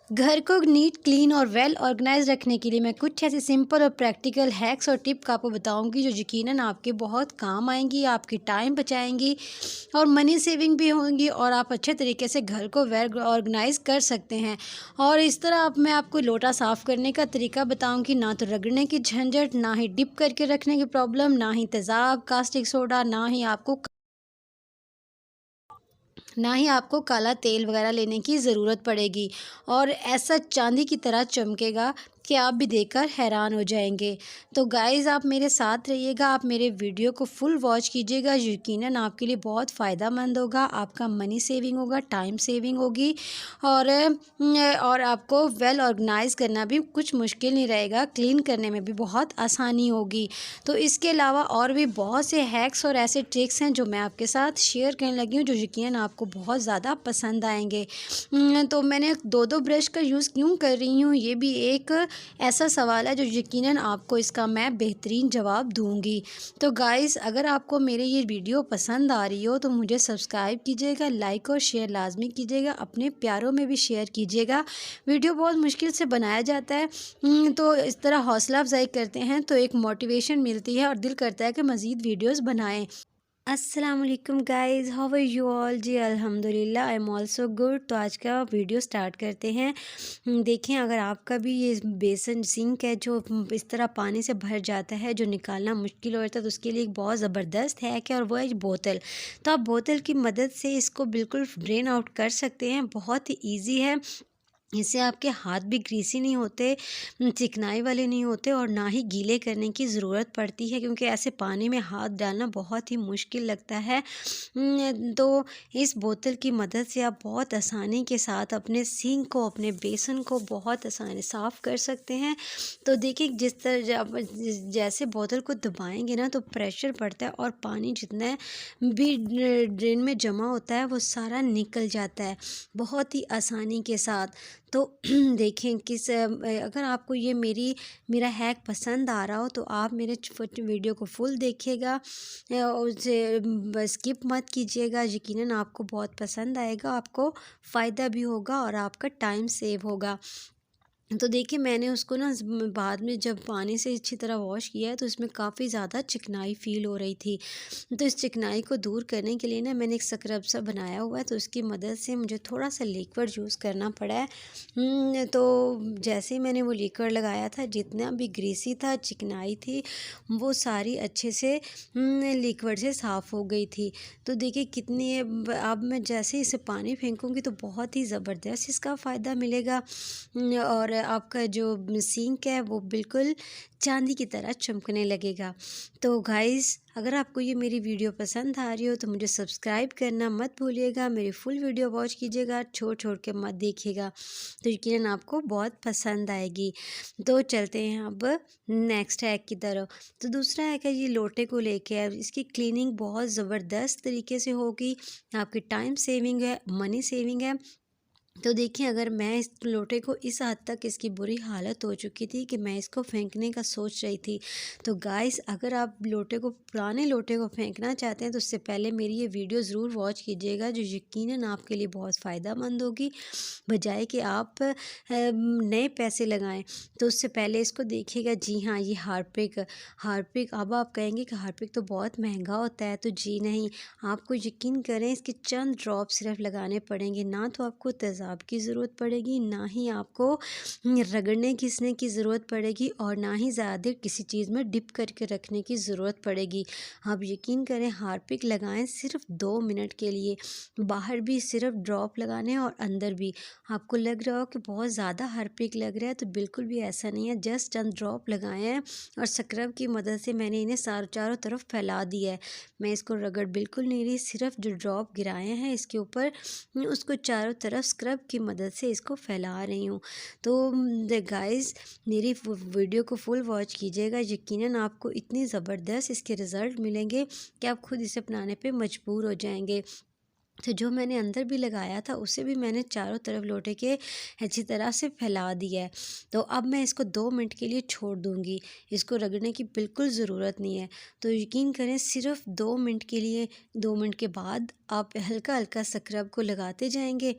घर को NEET, clean और वेल ऑर्गेनाइज रखने के लिए मैं कुछ ऐसे सिंपल और प्रैक्टिकल हैक्स और टिप आपको बताऊंगी जो यकीनन आपके बहुत काम आएंगी, आपकी टाइम बचाएंगी और मनी सेविंग भी होंगी और आप अच्छे तरीके से घर को वेल ऑर्गेनाइज कर सकते हैं। और इस तरह अब मैं आपको लोटा साफ़ करने का तरीका बताऊंगी, ना तो रगड़ने की झंझट, ना ही डिप करके रखने की प्रॉब्लम, ना ही तेज़ाब, कास्टिक सोडा, ना ही आपको काला तेल वगैरह लेने की ज़रूरत पड़ेगी और ऐसा चांदी की तरह चमकेगा कि आप भी देखकर हैरान हो जाएंगे। तो गाइज़ आप मेरे साथ रहिएगा, आप मेरे वीडियो को फुल वॉच कीजिएगा, यकीनन आपके लिए बहुत फ़ायदेमंद होगा, आपका मनी सेविंग होगा, टाइम सेविंग होगी और आपको वेल ऑर्गेनाइज करना भी कुछ मुश्किल नहीं रहेगा, क्लीन करने में भी बहुत आसानी होगी। तो इसके अलावा और भी बहुत से हैक्स और ऐसे ट्रिक्स हैं जो मैं आपके साथ शेयर करने लगी हूँ, जो यकीनन आपको बहुत ज़्यादा पसंद आएंगे। तो मैंने 2-2 ब्रश का यूज़ क्यों कर रही हूँ, ये भी एक ऐसा सवाल है जो यकीनन आपको इसका मैं बेहतरीन जवाब दूँगी। तो गाइज़ अगर आपको मेरी ये वीडियो पसंद आ रही हो तो मुझे सब्सक्राइब कीजिएगा, लाइक और शेयर लाज़मी कीजिएगा, अपने प्यारों में भी शेयर कीजिएगा। वीडियो बहुत मुश्किल से बनाया जाता है, तो इस तरह हौसला अफ़ज़ाई करते हैं तो एक मोटिवेशन मिलती है और दिल करता है कि मज़ीद वीडियोज़ बनाएँ। अस्सलाम वालेकुम guys, how are you all? जी अल्हम्दुलिल्लाह आई एम ऑल्सो गुड। तो आज का वीडियो स्टार्ट करते हैं। देखें, अगर आपका भी ये बेसन सिंक है जो इस तरह पानी से भर जाता है, जो निकालना मुश्किल हो जाता है, तो उसके लिए एक बहुत ज़बरदस्त हैक है और वो है बोतल। तो आप बोतल की मदद से इसको बिल्कुल ड्रेन आउट कर सकते हैं, बहुत ही ईजी है। इससे आपके हाथ भी ग्रीसी नहीं होते, चिकनाई वाले नहीं होते और ना ही गीले करने की ज़रूरत पड़ती है, क्योंकि ऐसे पानी में हाथ डालना बहुत ही मुश्किल लगता है। तो इस बोतल की मदद से आप बहुत आसानी के साथ अपने सिंक को, अपने बेसन को बहुत आसानी साफ़ कर सकते हैं। तो देखिए, जिस तरह जैसे बोतल को दबाएंगे ना तो प्रेशर पड़ता है और पानी जितना भी ड्रेन में जमा होता है वो सारा निकल जाता है बहुत ही आसानी के साथ। तो देखें अगर आपको ये मेरा हैक पसंद आ रहा हो तो आप मेरे वीडियो को फुल देखिएगा और उसे स्किप मत कीजिएगा, यकीनन आपको बहुत पसंद आएगा, आपको फ़ायदा भी होगा और आपका टाइम सेव होगा। तो देखिए, मैंने उसको ना बाद में जब पानी से अच्छी तरह वॉश किया है तो इसमें काफ़ी ज़्यादा चिकनाई फ़ील हो रही थी। तो इस चिकनाई को दूर करने के लिए ना मैंने एक स्क्रब सा बनाया हुआ है, तो उसकी मदद से मुझे थोड़ा सा लिक्विड यूज़ करना पड़ा है। तो जैसे ही मैंने वो लिक्विड लगाया था, जितना भी ग्रीसी था, चिकनाई थी, वो सारी अच्छे से लिक्विड से साफ़ हो गई थी। तो देखिए कितनी अब मैं जैसे ही इसे पानी फेंकूँगी तो बहुत ही ज़बरदस्त इसका फ़ायदा मिलेगा और आपका जो सिंक है वो बिल्कुल चांदी की तरह चमकने लगेगा। तो गाइज़ अगर आपको ये मेरी वीडियो पसंद आ रही हो तो मुझे सब्सक्राइब करना मत भूलिएगा, मेरी फुल वीडियो वॉच कीजिएगा, छोड़ के मत देखिएगा, तो यकीनन आपको बहुत पसंद आएगी। तो चलते हैं अब नेक्स्ट हैक की तरफ। तो दूसरा हैक है ये लोटे को लेके है, इसकी क्लीनिंग बहुत ज़बरदस्त तरीके से होगी, आपकी टाइम सेविंग है, मनी सेविंग है। तो देखिए, अगर मैं इस लोटे को इस हद तक इसकी बुरी हालत हो चुकी थी कि मैं इसको फेंकने का सोच रही थी। तो गाइस अगर आप पुराने लोटे को फेंकना चाहते हैं तो उससे पहले मेरी ये वीडियो ज़रूर वॉच कीजिएगा, जो यकीनन आपके लिए बहुत फ़ायदेमंद होगी, बजाय कि आप नए पैसे लगाएं। तो उससे पहले इसको देखिएगा। जी हाँ, ये हार्पिक हार्पिक अब आप कहेंगे कि हार्पिक तो बहुत महंगा होता है, तो जी नहीं, आपको यकीन करें इसके चंद ड्रॉप सिर्फ लगाने पड़ेंगे, ना तो आपको तेज़ाब की ज़रूरत पड़ेगी, ना ही आपको रगड़ने घिसने की ज़रूरत पड़ेगी और ना ही ज़्यादा किसी चीज़ में डिप करके रखने की ज़रूरत पड़ेगी। आप यकीन करें, हार्पिक लगाएं सिर्फ 2 मिनट के लिए, बाहर भी सिर्फ ड्रॉप लगाने हैं और अंदर भी। आपको लग रहा हो कि बहुत ज़्यादा हार्पिक लग रहा है, तो बिल्कुल भी ऐसा नहीं है, जस्ट चंद ड्रॉप लगाए हैं और स्क्रब की मदद से मैंने इन्हें चारों तरफ फैला दिया है। मैं इसको रगड़ बिल्कुल नहीं रही, सिर्फ जो ड्रॉप गिराए हैं इसके ऊपर उसको चारों तरफ स्क्रब की मदद से इसको फैला रही हूँ। तो गाइस मेरी वीडियो को फुल वॉच कीजिएगा, यकीनन आपको इतनी ज़बरदस्त इसके रिज़ल्ट मिलेंगे कि आप खुद इसे अपनाने पे मजबूर हो जाएंगे। तो जो मैंने अंदर भी लगाया था उसे भी मैंने चारों तरफ लोटे के अच्छी तरह से फैला दिया है। तो अब मैं इसको 2 मिनट के लिए छोड़ दूँगी। इसको रगड़ने की बिल्कुल ज़रूरत नहीं है। तो यकीन करें सिर्फ़ 2 मिनट के लिए, 2 मिनट के बाद आप हल्का-हल्का स्क्रब को लगाते जाएँगे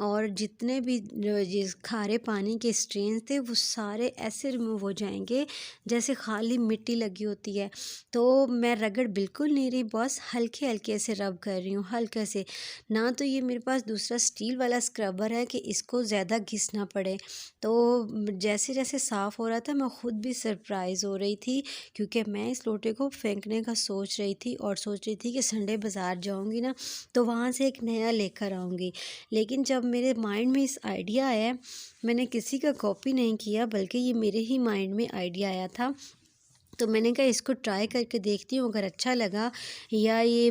और जितने भी जिस खारे पानी के स्ट्रेन्स थे वो सारे ऐसे रिमूव हो जाएँगे जैसे खाली मिट्टी लगी होती है। तो मैं रगड़ बिल्कुल नहीं रही, बस हल्के-हल्के से रब कर रही हूँ, हल्के से। ना तो ये मेरे पास दूसरा स्टील वाला स्क्रबर है कि इसको ज़्यादा घिसना पड़े। तो जैसे-जैसे साफ़ हो रहा था मैं ख़ुद भी सरप्राइज़ हो रही थी, क्योंकि मैं इस लोटे को फेंकने का सोच रही थी और सोच रही थी कि संडे बाज़ार जाऊँगी ना तो वहाँ से एक नया लेकर आऊँगी। लेकिन जब मेरे माइंड में इस आइडिया आया, मैंने किसी का कॉपी नहीं किया बल्कि ये मेरे ही माइंड में आइडिया आया था। तो मैंने कहा इसको ट्राई करके देखती हूँ, अगर अच्छा लगा या ये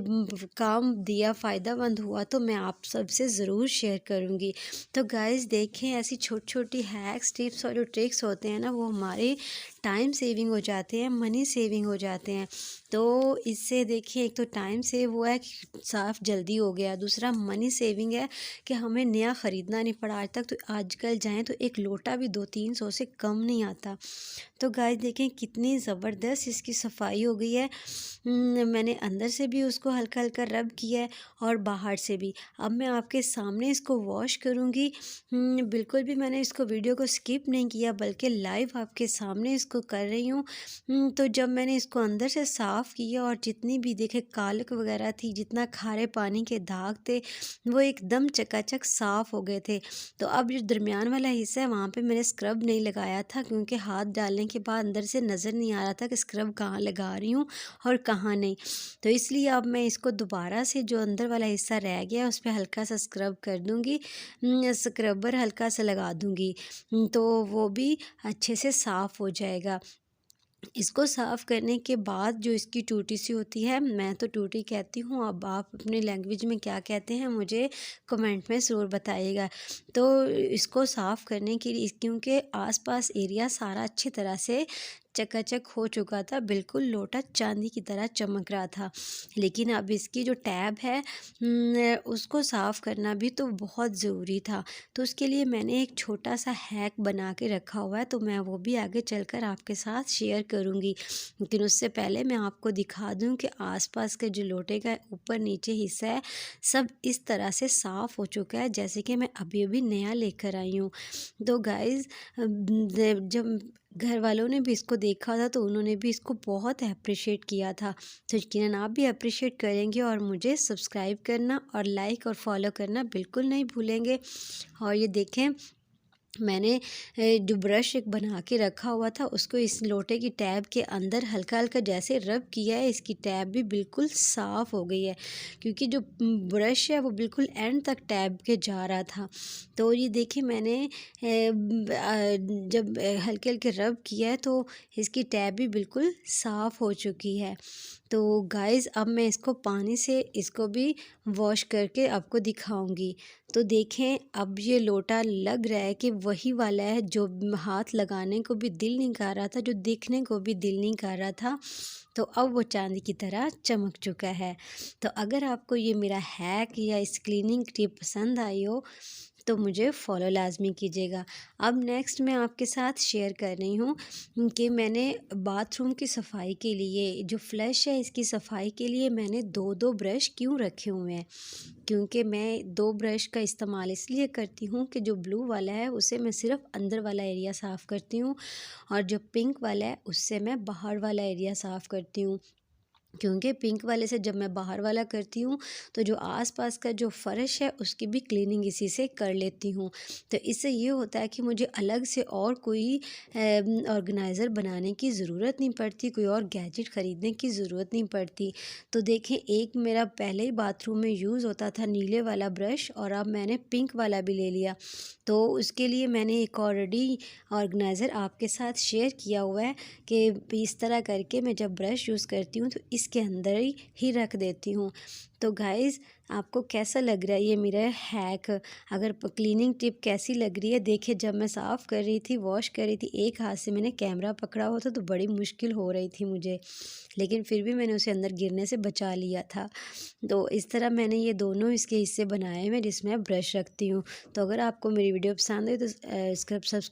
काम दिया, फ़ायदेमंद हुआ तो मैं आप सबसे ज़रूर शेयर करूँगी। तो गाइज़ देखें, ऐसी छोटी-छोटी हैक्स, टिप्स और जो ट्रिक्स होते हैं ना वो हमारे टाइम सेविंग हो जाते हैं, मनी सेविंग हो जाते हैं। तो इससे देखिए एक तो टाइम सेव हुआ है कि साफ़ जल्दी हो गया, दूसरा मनी सेविंग है कि हमें नया ख़रीदना नहीं पड़ा। आज तक तो आजकल जाएँ तो एक लोटा भी 200-300 से कम नहीं आता। तो गाइस देखें कितनी ज़बरदस्त इसकी सफाई हो गई है। मैंने अंदर से भी उसको हल्का-हल्का रब किया है और बाहर से भी। अब मैं आपके सामने इसको वॉश करूँगी। बिल्कुल भी मैंने इसको वीडियो को स्किप नहीं किया बल्कि लाइव आपके सामने इसको कर रही हूँ। तो जब मैंने इसको अंदर से साफ़ किया और जितनी भी देखें कालक वगैरह थी, जितना खारे पानी के दाग थे, वो एकदम चकाचक साफ़ हो गए थे। तो अब जो दरमियान वाला हिस्सा है वहाँ पे मैंने स्क्रब नहीं लगाया था, क्योंकि हाथ डालने के बाद अंदर से नज़र नहीं आ रहा था कि स्क्रब कहाँ लगा रही हूँ और कहाँ नहीं। तो इसलिए अब मैं इसको दोबारा से जो अंदर वाला हिस्सा रह गया उस पे हल्का सा स्क्रब कर दूँगी, स्क्रबर हल्का सा लगा दूँगी, तो वो भी अच्छे से साफ़ हो जाएगा। इसको साफ़ करने के बाद जो इसकी टूटी सी होती है, मैं तो टूटी कहती हूँ, अब आप अपनी लैंग्वेज में क्या कहते हैं मुझे कमेंट में ज़रूर बताइएगा। तो इसको साफ़ करने के लिए, क्योंकि आसपास एरिया सारा अच्छी तरह से चकाचक हो चुका था, बिल्कुल लोटा चांदी की तरह चमक रहा था। लेकिन अब इसकी जो टैब है उसको साफ़ करना भी तो बहुत ज़रूरी था। तो उसके लिए मैंने एक छोटा सा हैक बना के रखा हुआ है, तो मैं वो भी आगे चलकर आपके साथ शेयर करूँगी। लेकिन उससे पहले मैं आपको दिखा दूँ कि आसपास के जो लोटे का ऊपर नीचे हिस्सा है सब इस तरह से साफ़ हो चुका है जैसे कि मैं अभी-अभी नया लेकर आई हूँ। तो गाइज़ जब घर वालों ने भी इसको देखा था तो उन्होंने भी इसको बहुत एप्रिशिएट किया था। तो यकीनन आप भी एप्रिशिएट करेंगे और मुझे सब्सक्राइब करना और लाइक और फॉलो करना बिल्कुल नहीं भूलेंगे। और ये देखें मैंने जो ब्रश एक बना के रखा हुआ था उसको इस लोटे की टैब के अंदर हल्का-हल्का जैसे रब किया है, इसकी टैब भी बिल्कुल साफ़ हो गई है, क्योंकि जो ब्रश है वो बिल्कुल एंड तक टैब के जा रहा था। तो ये देखिए मैंने जब हल्के-हल्के रब किया है तो इसकी टैब भी बिल्कुल साफ़ हो चुकी है। तो गाइज़ अब मैं इसको पानी से इसको भी वॉश करके आपको दिखाऊँगी। तो देखें अब ये लोटा लग रहा है कि वही वाला है जो हाथ लगाने को भी दिल नहीं कर रहा था, जो देखने को भी दिल नहीं कर रहा था। तो अब वो चांदी की तरह चमक चुका है। तो अगर आपको ये मेरा हैक या इस क्लीनिंग टिप पसंद आई हो तो मुझे फ़ॉलो लाज़मी कीजिएगा। अब नेक्स्ट मैं आपके साथ शेयर कर रही हूँ कि मैंने बाथरूम की सफाई के लिए जो फ्लश है इसकी सफाई के लिए मैंने 2-2 ब्रश क्यों रखे हुए हैं। क्योंकि मैं 2 ब्रश का इस्तेमाल इसलिए करती हूँ कि जो ब्लू वाला है उससे मैं सिर्फ़ अंदर वाला एरिया साफ़ करती हूँ और जो पिंक वाला है उससे मैं बाहर वाला एरिया साफ़ करती हूँ। क्योंकि पिंक वाले से जब मैं बाहर वाला करती हूँ तो जो आसपास का जो फ़र्श है उसकी भी क्लीनिंग इसी से कर लेती हूँ। तो इससे ये होता है कि मुझे अलग से और कोई ऑर्गेनाइज़र बनाने की ज़रूरत नहीं पड़ती, कोई और गैजेट ख़रीदने की ज़रूरत नहीं पड़ती। तो देखें एक मेरा पहले ही बाथरूम में यूज़ होता था नीले वाला ब्रश और अब मैंने पिंक वाला भी ले लिया। तो उसके लिए मैंने एक ऑलरेडी ऑर्गेनाइज़र आपके साथ शेयर किया हुआ है कि इस तरह करके मैं जब ब्रश यूज़ करती हूँ तो इस इसके अंदर ही रख देती हूँ। तो गाइज़ आपको कैसा लग रहा है ये मेरा हैक? अगर क्लीनिंग टिप कैसी लग रही है देखिए, जब मैं साफ़ कर रही थी, वॉश कर रही थी, एक हाथ से मैंने कैमरा पकड़ा हुआ था तो बड़ी मुश्किल हो रही थी मुझे, लेकिन फिर भी मैंने उसे अंदर गिरने से बचा लिया था। तो इस तरह मैंने ये दोनों इसके हिस्से बनाए हुए हैं जिसमें ब्रश रखती हूँ। तो अगर आपको मेरी वीडियो पसंद है तो इसका सब्सक्राइब